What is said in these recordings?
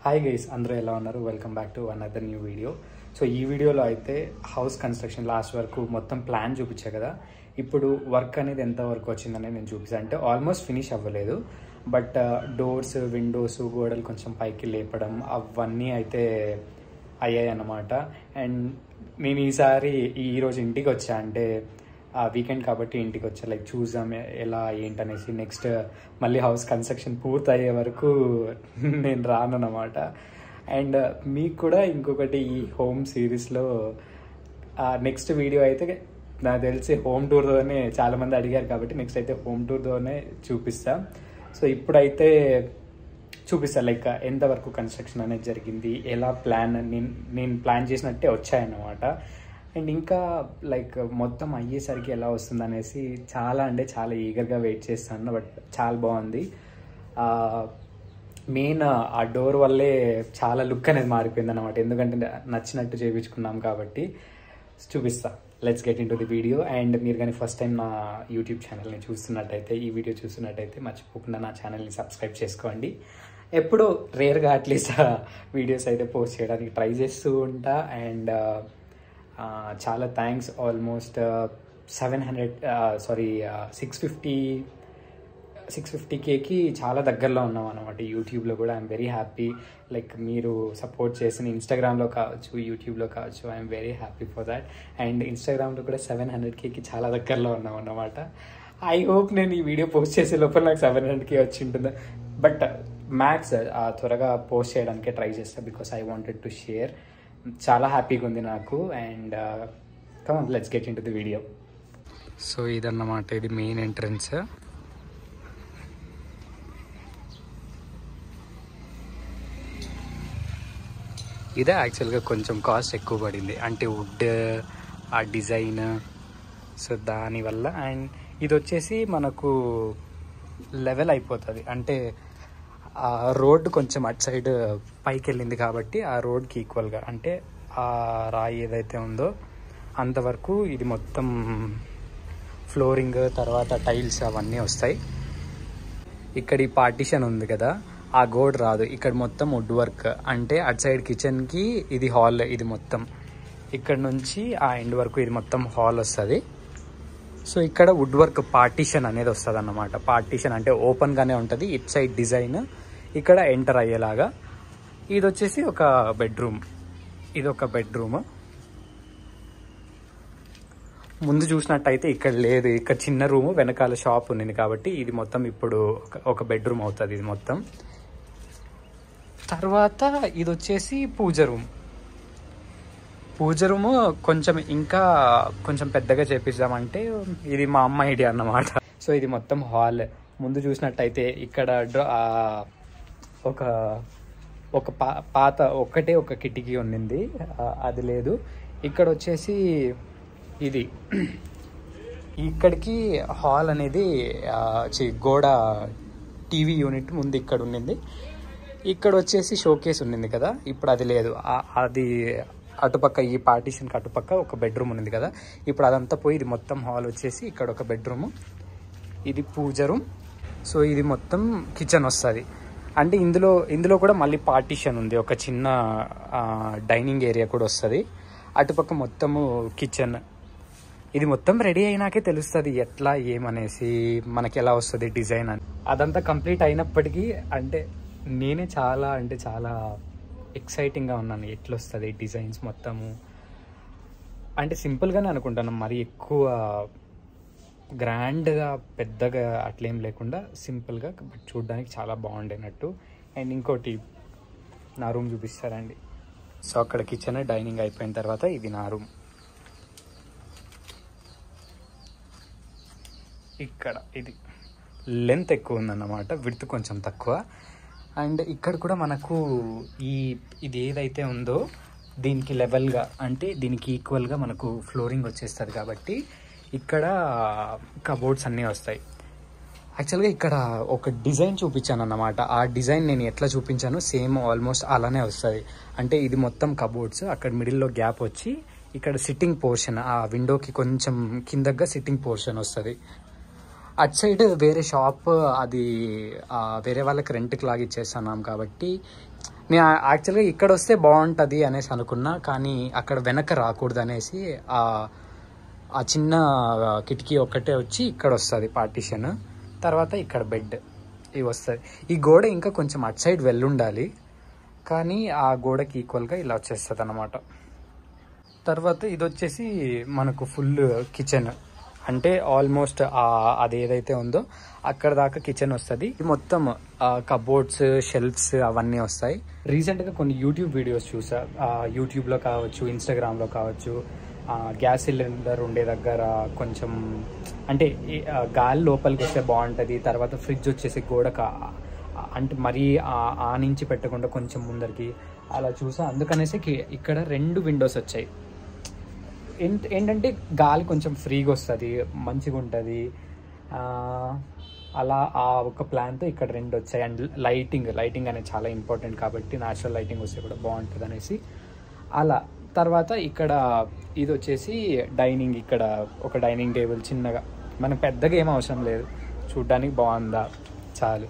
Hi guys, అందరూ ఎలా ఉన్నారు? Welcome back to another new video. So ఈ వీడియోలో అయితే హౌస్ కన్స్ట్రక్షన్ లాస్ట్ వరకు మొత్తం ప్లాన్ చూపించా కదా. ఇప్పుడు వర్క్ అనేది ఎంత వరకు వచ్చిందని నేను చూపించాను. అంటే ఆల్మోస్ట్ ఫినిష్ అవ్వలేదు, బట్ డోర్స్, విండోస్, గోడలు కొంచెం పైకి లేపడం అవన్నీ అయితే అయ్యాయి అన్నమాట. అండ్ నేను ఈరోజు ఇంటికి వచ్చా, అంటే వీకెండ్ కాబట్టి ఇంటికి వచ్చా. లైక్ చూద్దాం ఎలా ఏంటనేసి. నెక్స్ట్ మళ్ళీ హౌస్ కన్స్ట్రక్షన్ పూర్తి అయ్యే వరకు నేను రాను అన్నమాట. అండ్ మీకు కూడా ఇంకొకటి, ఈ హోమ్ సిరీస్లో నెక్స్ట్ వీడియో అయితే నాకు తెలిసి హోమ్ టూర్తోనే చాలామంది అడిగారు కాబట్టి నెక్స్ట్ అయితే హోమ్ టూర్తోనే చూపిస్తా. సో ఇప్పుడైతే చూపిస్తా లైక్ ఎంతవరకు కన్స్ట్రక్షన్ అనేది జరిగింది, ఎలా ప్లాన్ నేను ప్లాన్ చేసినట్టే వచ్చాయన్నమాట. అండ్ ఇంకా లైక్ మొత్తం అయ్యేసరికి ఎలా వస్తుంది అనేసి చాలా ఈగర్గా వెయిట్ చేస్తాను. బట్ చాలా బాగుంది. మెయిన్ ఆ డోర్ వల్లే చాలా లుక్ అనేది మారిపోయింది అనమాట, ఎందుకంటే నచ్చినట్టు చేయించుకున్నాం కాబట్టి. చూపిస్తా, let's get in to the video. And మీరు కానీ ఫస్ట్ టైం నా యూట్యూబ్ ఛానల్ని చూస్తున్నట్టయితే, ఈ వీడియో చూస్తున్నట్టయితే మర్చిపోకుండా నా ఛానల్ని సబ్స్క్రైబ్ చేసుకోండి. ఎప్పుడో రేర్గా అట్లీస్ట్ వీడియోస్ అయితే పోస్ట్ చేయడానికి ట్రై చేస్తూ ఉంటా. అండ్ చాలా థ్యాంక్స్. ఆల్మోస్ట్ 650Kకి చాలా దగ్గరలో ఉన్నాం అన్నమాట యూట్యూబ్లో కూడా. I'm very happy. లైక్ మీరు సపోర్ట్ చేసిన ఇన్స్టాగ్రామ్లో కావచ్చు, యూట్యూబ్లో కావచ్చు, I'm very happy for that. And ఇన్స్టాగ్రామ్లో కూడా 700Kకి చాలా దగ్గరలో ఉన్నాం అన్నమాట. ఐ హోప్ నేను ఈ వీడియో పోస్ట్ చేసే లోపల నాకు 700K వచ్చి ఉంటుంది. బట్ మ్యాక్స్ త్వరగా పోస్ట్ చేయడానికే ట్రై చేస్తాను, because I wanted to share. చాలా హ్యాపీగా ఉంది నాకు. And come on, let's get in to the video. So ఇదన్నమాట, ఇది మెయిన్ ఎంట్రన్స్. ఇదే యాక్చువల్గా కొంచెం కాస్ట్ ఎక్కువ పడింది, అంటే వుడ్, ఆ డిజైన్, సో దానివల్ల. అండ్ ఇది వచ్చేసి మనకు లెవెల్ అయిపోతుంది, అంటే ఆ రోడ్ కొంచెం అటు సైడ్ పైకి వెళ్ళింది కాబట్టి ఆ రోడ్కి ఈక్వల్గా, అంటే ఆ రాయి ఏదైతే ఉందో అంతవరకు ఇది మొత్తం ఫ్లోరింగ్, తర్వాత టైల్స్ అవన్నీ వస్తాయి. ఇక్కడ ఈ పార్టీషన్ ఉంది కదా, ఆ గోడ రాదు. ఇక్కడ మొత్తం వుడ్ వర్క్, అంటే అటు సైడ్ కిచెన్కి ఇది హాల్, ఇది మొత్తం ఇక్కడ నుంచి ఆ ఎండ్ వరకు ఇది మొత్తం హాల్ వస్తుంది. సో ఇక్కడ వుడ్ వర్క్ పార్టీషన్ అనేది వస్తుంది అన్నమాట. పార్టీషన్ అంటే ఓపెన్గానే ఉంటుంది, ఇట్ సైడ్ డిజైన్ ఇక్కడ ఎంటర్ అయ్యేలాగా. ఇది వచ్చేసి ఒక బెడ్రూమ్, ఇది ఒక బెడ్రూమ్. ముందు చూసినట్టయితే ఇక్కడ లేదు, ఇక్కడ చిన్న రూము, వెనకాల షాప్ ఉంది కాబట్టి ఇది మొత్తం ఇప్పుడు ఒక బెడ్రూమ్ అవుతుంది ఇది మొత్తం. తర్వాత ఇది వచ్చేసి పూజ రూమ్. పూజ రూము కొంచెం ఇంకా కొంచెం పెద్దగా చేపిద్దామంటే ఇది మా అమ్మ ఐడియా అన్నమాట. సో ఇది మొత్తం హాల్. ముందు చూసినట్టయితే ఇక్కడ ఒక పాత ఒకటే ఒక కిటికీ ఉండింది, అది లేదు. ఇక్కడ వచ్చేసి ఇది ఇక్కడికి హాల్ అనేది గోడ టీవీ యూనిట్ ముందు ఇక్కడ ఉండింది. ఇక్కడ వచ్చేసి షోకేస్ ఉండింది కదా, ఇప్పుడు అది లేదు. అది అటుపక్క, ఈ పార్టీషన్కి అటుపక్క ఒక బెడ్రూమ్ ఉంది కదా, ఇప్పుడు అదంతా పోయి ఇది మొత్తం హాల్ వచ్చేసి ఇక్కడ ఒక బెడ్రూము, ఇది పూజ రూమ్. సో ఇది మొత్తం కిచెన్ వస్తుంది. అంటే ఇందులో కూడా మళ్ళీ పార్టీషన్ ఉంది, ఒక చిన్న డైనింగ్ ఏరియా కూడా వస్తుంది. అటుపక్క మొత్తము కిచెన్. ఇది మొత్తం రెడీ అయినాకే తెలుస్తుంది ఎట్లా ఏమనేసి, మనకి ఎలా వస్తుంది డిజైన్ అని. అదంతా కంప్లీట్ అయినప్పటికీ అంటే నేనే చాలా ఎక్సైటింగ్గా ఉన్నాను, ఎట్లా వస్తుంది డిజైన్స్ మొత్తము. అంటే సింపుల్గానే అనుకుంటాను, మరి ఎక్కువ గ్రాండ్గా పెద్దగా అట్లేం లేకుండా సింపుల్గా, బట్ చూడడానికి చాలా బాగుండేనట్టు. అండ్ ఇంకోటి, నా రూమ్ చూపిస్తారండి. సో అక్కడ కిచెన్, డైనింగ్ అయిపోయిన తర్వాత ఇది నా రూమ్. ఇక్కడ ఇది లెంత్ ఎక్కువ ఉందన్నమాట, విడ్త్ కొంచెం తక్కువ. అండ్ ఇక్కడ కూడా మనకు ఇది ఏదైతే ఉందో దీనికి లెవెల్గా, అంటే దీనికి ఈక్వల్గా మనకు ఫ్లోరింగ్ వచ్చేస్తుంది కాబట్టి ఇక్కడ కబోర్డ్స్ అన్నీ వస్తాయి. యాక్చువల్గా ఇక్కడ ఒక డిజైన్ చూపించాను అన్నమాట. ఆ డిజైన్ నేను ఎట్లా చూపించానో సేమ్ ఆల్మోస్ట్ అలానే వస్తుంది. అంటే ఇది మొత్తం కబోర్డ్స్, అక్కడ మిడిల్లో గ్యాప్ వచ్చి ఇక్కడ సిట్టింగ్ పోర్షన్, ఆ విండోకి కొంచెం కిందగా సిట్టింగ్ పోర్షన్ వస్తుంది. అటు సైడ్ వేరే షాప్, అది వేరే వాళ్ళకి రెంట్కి లాగా ఇచ్చేస్తున్నాం కాబట్టి నేను యాక్చువల్గా ఇక్కడ వస్తే బాగుంటుంది అనేసి అనుకున్నా, కానీ అక్కడ వెనక రాకూడదు అనేసి ఆ చిన్న కిటికీ ఒక్కటే వచ్చి ఇక్కడ వస్తుంది పార్టీషన్, తర్వాత ఇక్కడ బెడ్ ఇవి వస్తుంది. ఈ గోడ ఇంకా కొంచెం అటు సైడ్ వెళ్ళుండాలి, కానీ ఆ గోడకి ఈక్వల్గా ఇలా వచ్చేస్తుంది అన్నమాట. తర్వాత ఇది వచ్చేసి మనకు ఫుల్ కిచెన్, అంటే ఆల్మోస్ట్ అది ఏదైతే ఉందో అక్కడ దాకా కిచెన్ వస్తుంది. మొత్తం కబోర్డ్స్, షెల్ఫ్స్ అవన్నీ వస్తాయి. రీసెంట్గా కొన్ని యూట్యూబ్ వీడియోస్ చూసా, యూట్యూబ్లో కావచ్చు, ఇన్స్టాగ్రామ్లో కావచ్చు, గ్యాస్ సిలిండర్ ఉండే దగ్గర కొంచెం అంటే గాలి లోపలికి వస్తే బాగుంటుంది, తర్వాత ఫ్రిడ్జ్ వచ్చేసి గోడకు అంటే మరీ ఆ నుంచి పెట్టకుండా కొంచెం ముందరికి అలా చూసా. అందుకనేసి ఇక్కడ 2 విండోస్ వచ్చాయి. ఏంటంటే గాలి కొంచెం ఫ్రీగా వస్తుంది, మంచిగా ఉంటుంది. అలా ఆ ఒక ప్లాన్తో ఇక్కడ 2 వచ్చాయి. అండ్ లైటింగ్ అనేది చాలా ఇంపార్టెంట్ కాబట్టి న్యాచురల్ లైటింగ్ వస్తే కూడా బాగుంటుంది అనేసి అలా. తర్వాత ఇక్కడ ఇది వచ్చేసి డైనింగ్, ఇక్కడ ఒక డైనింగ్ టేబుల్ చిన్నగా, మనకు పెద్దగా ఏం అవసరం లేదు, చూడ్డానికి బాగుందా చాలు.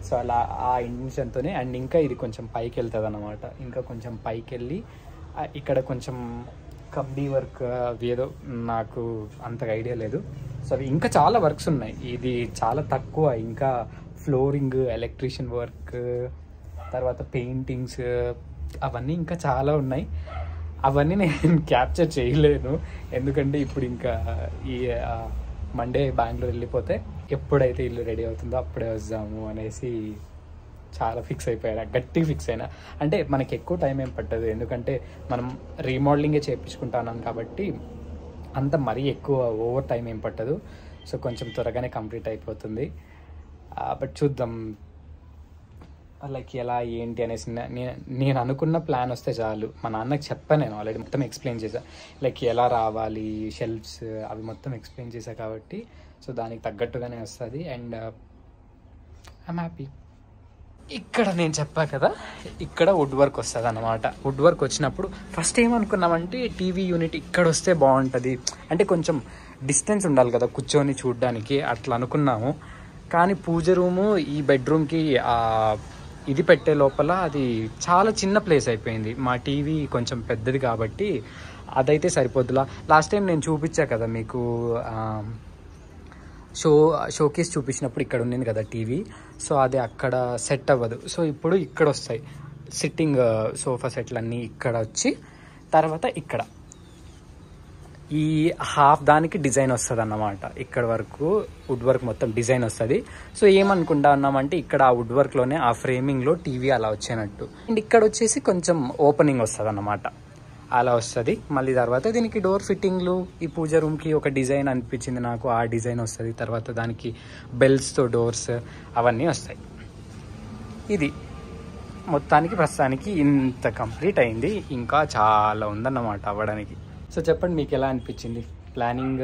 సో అలా ఆ ఇంటెన్షన్తోనే. అండ్ ఇంకా ఇది కొంచెం పైకి వెళ్తుంది అన్నమాట. ఇంకా కొంచెం పైకి వెళ్ళి ఇక్కడ కొంచెం కబ్డీ వర్క్ ఏదో నాకు అంతగా ఐడియా లేదు. సో అవి ఇంకా చాలా వర్క్స్ ఉన్నాయి, ఇది చాలా తక్కువ. ఇంకా ఫ్లోరింగ్, ఎలక్ట్రీషియన్ వర్క్, తర్వాత పెయింటింగ్స్ అవన్నీ ఇంకా చాలా ఉన్నాయి. అవన్నీ నేను క్యాప్చర్ చేయలేను, ఎందుకంటే ఇప్పుడు ఇంకా ఈ మండే బెంగళూరు వెళ్ళిపోతే ఎప్పుడైతే ఇల్లు రెడీ అవుతుందో అప్పుడే వద్దాము అనేసి చాలా ఫిక్స్ అయిపోయాను, గట్టిగా ఫిక్స్ అయినా. అంటే మనకి ఎక్కువ టైం ఏం పట్టదు, ఎందుకంటే మనం రీమోడలింగే చేయించుకుంటున్నాం కాబట్టి అంత మరీ ఎక్కువ ఓవర్ టైం ఏం పట్టదు. సో కొంచెం త్వరగానే కంప్లీట్ అయిపోతుంది. బట్ చూద్దాం లైక్ ఎలా ఏంటి అనేసి. నేను అనుకున్న ప్లాన్ వస్తే చాలు. మా నాన్నకి చెప్పాను, నేను ఆల్రెడీ మొత్తం ఎక్స్ప్లెయిన్ చేశాను, లైక్ ఎలా రావాలి, షెల్ఫ్స్ అవి మొత్తం ఎక్స్ప్లెయిన్ చేశాను కాబట్టి సో దానికి తగ్గట్టుగానే వస్తుంది. And I'm happy. ఇక్కడ నేను చెప్పా కదా, ఇక్కడ వుడ్ వర్క్ వస్తుంది అన్నమాట. వుడ్ వర్క్ వచ్చినప్పుడు ఫస్ట్ ఏమనుకున్నామంటే టీవీ యూనిట్ ఇక్కడ వస్తే బాగుంటుంది, అంటే కొంచెం డిస్టెన్స్ ఉండాలి కదా కూర్చొని చూడడానికి, అట్లా అనుకున్నాము. కానీ పూజ రూము ఈ బెడ్రూమ్కి ఇది పెట్టే లోపల అది చాలా చిన్న ప్లేస్ అయిపోయింది. మా టీవీ కొంచెం పెద్దది కాబట్టి అదైతే సరిపోద్దులా. లాస్ట్ టైం నేను చూపించా కదా మీకు, షోకేస్ చూపించినప్పుడు ఇక్కడ ఉంది కదా టీవీ, సో అది అక్కడ సెట్ అవ్వదు. సో ఇప్పుడు ఇక్కడ వస్తాయి సిట్టింగ్ సోఫా సెట్లన్నీ ఇక్కడ వచ్చి, తర్వాత ఇక్కడ ఈ హాఫ్ దానికి డిజైన్ వస్తుంది అన్నమాట. ఇక్కడ వరకు వుడ్ వర్క్ మొత్తం డిజైన్ వస్తుంది. సో ఏమనుకుంటా ఉన్నామంటే ఇక్కడ ఆ వుడ్ వర్క్లోనే ఆ ఫ్రేమింగ్లో టీవీ అలా వచ్చేనట్టు. అండ్ ఇక్కడ వచ్చేసి కొంచెం ఓపెనింగ్ వస్తుంది అన్నమాట, అలా వస్తుంది. మళ్ళీ తర్వాత దీనికి డోర్ ఫిట్టింగ్లు, ఈ పూజ రూమ్కి ఒక డిజైన్ అనిపించింది నాకు, ఆ డిజైన్ వస్తుంది. తర్వాత దానికి బెల్స్తో డోర్స్ అవన్నీ వస్తాయి. ఇది మొత్తానికి ప్రస్తుతానికి ఇంత కంప్లీట్ అయింది, ఇంకా చాలా ఉందన్నమాట అవ్వడానికి. సో చెప్పండి మీకు ఎలా అనిపించింది ప్లానింగ్?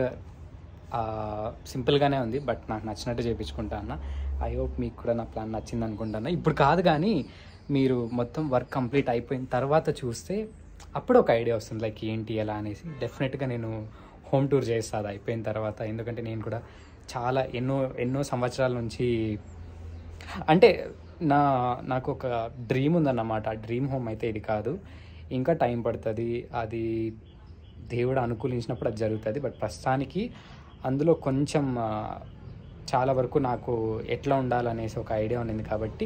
సింపుల్గానే ఉంది, బట్ నాకు నచ్చినట్టు చేయించుకుంటా అన్న. ఐ హోప్ మీకు కూడా నా ప్లాన్ నచ్చింది అనుకుంటాను. ఇప్పుడు కాదు కానీ మీరు మొత్తం వర్క్ కంప్లీట్ అయిపోయిన తర్వాత చూస్తే అప్పుడు ఒక ఐడియా వస్తుంది, లైక్ ఏంటి ఎలా అనేసి. డెఫినెట్గా నేను హోమ్ టూర్ చేస్తాను అది అయిపోయిన తర్వాత, ఎందుకంటే నేను కూడా చాలా ఎన్నో సంవత్సరాల నుంచి అంటే నాకు ఒక డ్రీమ్ ఉందన్నమాట. ఆ డ్రీమ్ హోమ్ అయితే ఇది కాదు, ఇంకా టైం పడుతుంది, అది దేవుడు అనుకూలించినప్పుడు అది జరుగుతుంది. బట్ ప్రస్తుతానికి అందులో కొంచెం చాలా వరకు నాకు ఎట్లా ఉండాలనేసి ఒక ఐడియా ఉంది కాబట్టి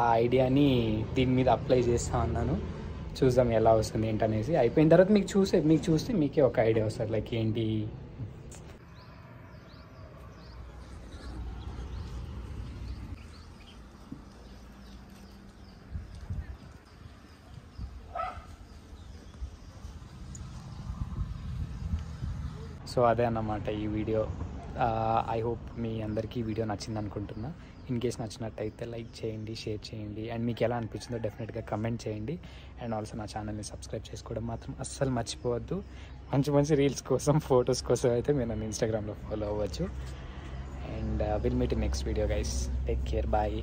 ఆ ఐడియాని దీని మీద అప్లై చేస్తా ఉన్నాను. చూద్దాం ఎలా వస్తుంది ఏంటనేసి. అయిపోయిన తర్వాత మీకు చూస్తే మీకే ఒక ఐడియా వస్తుంది, లైక్ ఏంటి. సో అదే అన్నమాట ఈ వీడియో. ఐ హోప్ మీ అందరికీ ఈ వీడియో నచ్చింది అనుకుంటున్నా. ఇన్ కేస్ నచ్చినట్టయితే లైక్ చేయండి, షేర్ చేయండి, అండ్ మీకు ఎలా అనిపించిందో డెఫినెట్గా కమెంట్ చేయండి. అండ్ ఆల్సో నా ఛానల్ని సబ్స్క్రైబ్ చేసుకోవడం మాత్రం అస్సలు మర్చిపోవద్దు. మంచి రీల్స్ కోసం, ఫొటోస్ కోసం అయితే మీరు నన్ను ఇన్స్టాగ్రామ్లో ఫాలో అవ్వచ్చు. And will meet in next video guys. Take care, bye.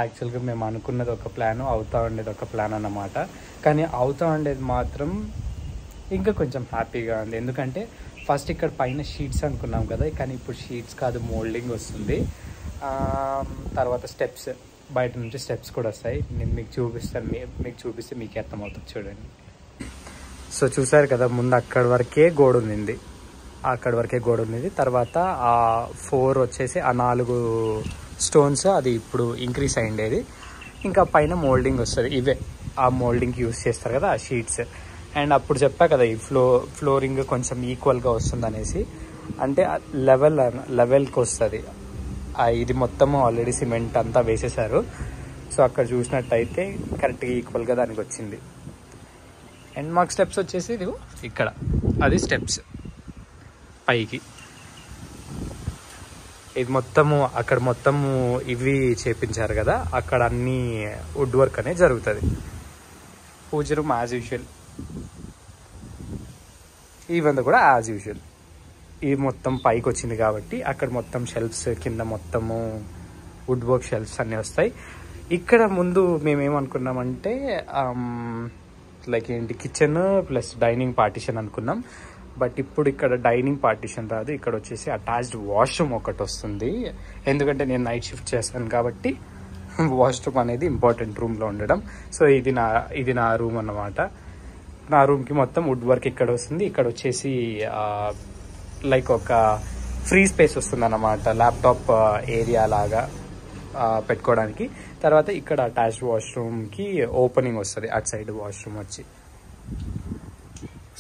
యాక్చువల్గా మేము అనుకున్నది ఒక ప్లాను, అవుతా ఉండేది ఒక ప్లాన్ అన్నమాట. కానీ అవుతా ఉండేది మాత్రం ఇంకా కొంచెం హ్యాపీగా ఉంది, ఎందుకంటే ఫస్ట్ ఇక్కడ పైన షీట్స్ అనుకున్నాం కదా, కానీ ఇప్పుడు షీట్స్ కాదు, మోల్డింగ్ వస్తుంది. తర్వాత బయట నుంచి స్టెప్స్ కూడా వస్తాయి. నేను మీకు చూపిస్తాను, మీకు చూపిస్తే మీకు అర్థమవుతుంది. చూడండి. సో చూసారు కదా, ముందు అక్కడి వరకే గోడ ఉంది, తర్వాత ఆ 4 వచ్చేసి ఆ 4 స్టోన్స్ అది ఇప్పుడు ఇంక్రీజ్ అయ్యేది. ఇంకా పైన మోల్డింగ్ వస్తుంది. ఇవే ఆ మోల్డింగ్కి యూస్ చేస్తారు కదా, ఆ షీట్స్. అండ్ అప్పుడు చెప్పా కదా ఈ ఫ్లోరింగ్ కొంచెం ఈక్వల్గా వస్తుంది అనేసి, అంటే లెవెల్కి వస్తుంది. ఇది మొత్తము ఆల్రెడీ సిమెంట్ అంతా వేసేసారు. సో అక్కడ చూసినట్టయితే కరెక్ట్గా ఈక్వల్గా దానికి వచ్చింది. అండ్ మాకు స్టెప్స్ వచ్చేసి ఇది ఇక్కడ, అది స్టెప్స్ పైకి. ఇది మొత్తము అక్కడ మొత్తము ఇవి చేపించారు కదా, అక్కడ అన్ని వుడ్ వర్క్ అనేది జరుగుతుంది. పూజ రూమ్ యాజ్ యూజువల్, ఇవంతా కూడా యాజ్ యూజువల్. ఇది మొత్తం పైకి వచ్చింది కాబట్టి అక్కడ మొత్తం షెల్ఫ్స్, కింద మొత్తము వుడ్ వర్క్ షెల్ఫ్స్ అన్నీ వస్తాయి. ఇక్కడ ముందు మేమేమనుకున్నామంటే లైక్ ఏంటి, కిచెన్ ప్లస్ డైనింగ్ పార్టీషన్ అనుకున్నాం. బట్ ఇప్పుడు ఇక్కడ డైనింగ్ పార్టీషన్ రాదు, ఇక్కడ వచ్చేసి అటాచ్డ్ వాష్రూమ్ ఒకటి వస్తుంది. ఎందుకంటే నేను నైట్ షిఫ్ట్ చేస్తాను కాబట్టి వాష్రూమ్ అనేది ఇంపార్టెంట్ రూమ్లో ఉండడం. సో ఇది నా రూమ్ అన్నమాట. నా రూమ్కి మొత్తం వుడ్ వర్క్ ఇక్కడ వస్తుంది. ఇక్కడ వచ్చేసి లైక్ ఒక ఫ్రీ స్పేస్ వస్తుంది అన్నమాట, ల్యాప్టాప్ ఏరియా లాగా పెట్టుకోవడానికి. తర్వాత ఇక్కడ అటాచ్డ్ వాష్రూమ్కి ఓపెనింగ్ వస్తుంది, అటు సైడ్ వాష్రూమ్ వచ్చి.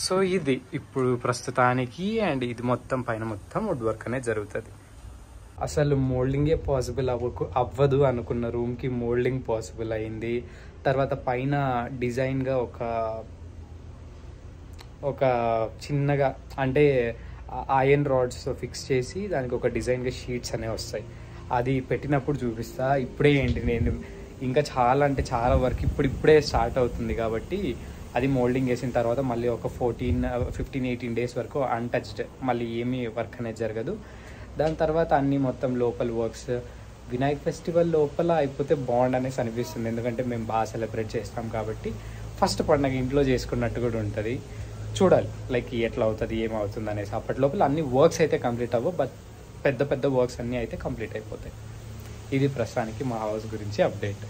సో ఇది ఇప్పుడు ప్రస్తుతానికి. అండ్ ఇది మొత్తం పైన మొత్తం వుడ్ వర్క్ అనేది జరుగుతుంది. అసలు మోల్డింగే పాసిబుల్ అవ్వదు అనుకున్న రూమ్కి మోల్డింగ్ పాసిబుల్ అయింది. తర్వాత పైన డిజైన్గా ఒక చిన్నగా అంటే ఐరన్ రాడ్స్ ఫిక్స్ చేసి దానికి ఒక డిజైన్గా షీట్స్ అనేవి వస్తాయి. అది పెట్టినప్పుడు చూపిస్తా. ఇప్పుడే ఏంటి, నేను ఇంకా చాలా అంటే చాలా వర్క్ ఇప్పుడే స్టార్ట్ అవుతుంది కాబట్టి అది మోల్డింగ్ వేసిన తర్వాత మళ్ళీ ఒక 15-18 డేస్ వరకు అన్టచ్డ్, మళ్ళీ ఏమీ వర్క్ అనేది జరగదు. దాని తర్వాత అన్నీ మొత్తం లోపల వర్క్స్. వినాయక ఫెస్టివల్ లోపల అయిపోతే బాగుండు అనేసి అనిపిస్తుంది, ఎందుకంటే మేము బాగా సెలబ్రేట్ చేస్తాం కాబట్టి. ఫస్ట్ పండుగ ఇంట్లో చేసుకున్నట్టు కూడా ఉంటుంది. చూడాలి లైక్ ఎట్లా అవుతుంది, ఏమవుతుంది అనేసి. అప్పటి లోపల అన్ని వర్క్స్ అయితే కంప్లీట్ అవ్వవు, బట్ పెద్ద వర్క్స్ అన్నీ అయితే కంప్లీట్ అయిపోతాయి. ఇది ప్రస్తుతానికి మా హౌస్ గురించి అప్డేట్.